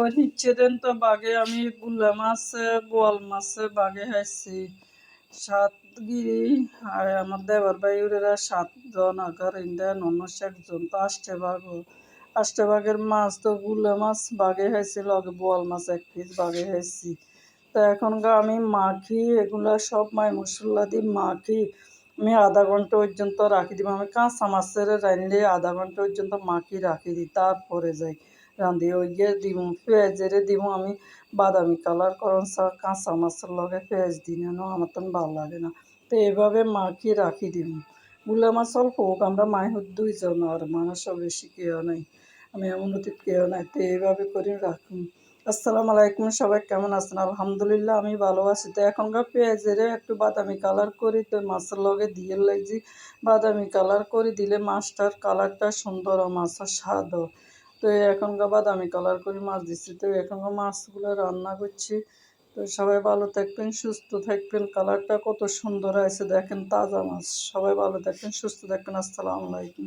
ওই নিচ্ছেদেন তো বাগে আমি গুল্লা মাছ বোয়াল মাছ বাগে খাইছি সাতগিরি আর আমার দেওয়ার বাইরেরা 7 জন আগার ইন্ডিয়া ননস একজন তো আষ্টে বাগের মাছ তো গুল্লা মাছ বাগে খাইছি লগে বোয়াল মাছ 1 পিস বাগে খাইছি। তো এখনকার আমি মাখি এগুলা সব মাই মশলা দিয়ে মাখি আমি আধা ঘন্টা পর্যন্ত রাখি দিব। আমি কাঁচা মাছের রাঁধলে আধা ঘন্টা পর্যন্ত মাখি রাখি দিই, তারপরে যাই রাঁধি ওই গিয়ে দিব পেঁয়াজেরে দিব আমি বাদামি কালার করন কাঁচা মাছের লগে পেঁয়াজ দিই না আমার তো ভালো লাগে না। তো এভাবে মাখি রাখি দিব। গুলা মাছ অল্প হোক আমরা মাইহুর 2 জন আর মানুষ বেশি কেউ নাই, আমি এমন অতীত কেউ নাই, তো এইভাবে করে রাখুন। আসসালামু আলাইকুম, সবাই কেমন আছেন? আলহামদুলিল্লাহ আমি ভালো আছি। তো এখনকার পেঁয়াজেরে একটু বাদামি কালার করি তো মাছের লগে দিয়ে লাগছি বাদামি কালার করে দিলে মাছটার কালারটা সুন্দর ও মাছের স্বাদও। তো এখনকার বাদামি কালার করে মাছ দিচ্ছি, তো এখনকার মাছগুলো রান্না করছি। তো সবাই ভালো থাকবেন, সুস্থ থাকবেন। কালারটা কত সুন্দর আছে দেখেন, তাজা মাছ। সবাই ভালো থাকবেন, সুস্থ থাকবেন। আসসালামু আলাইকুম।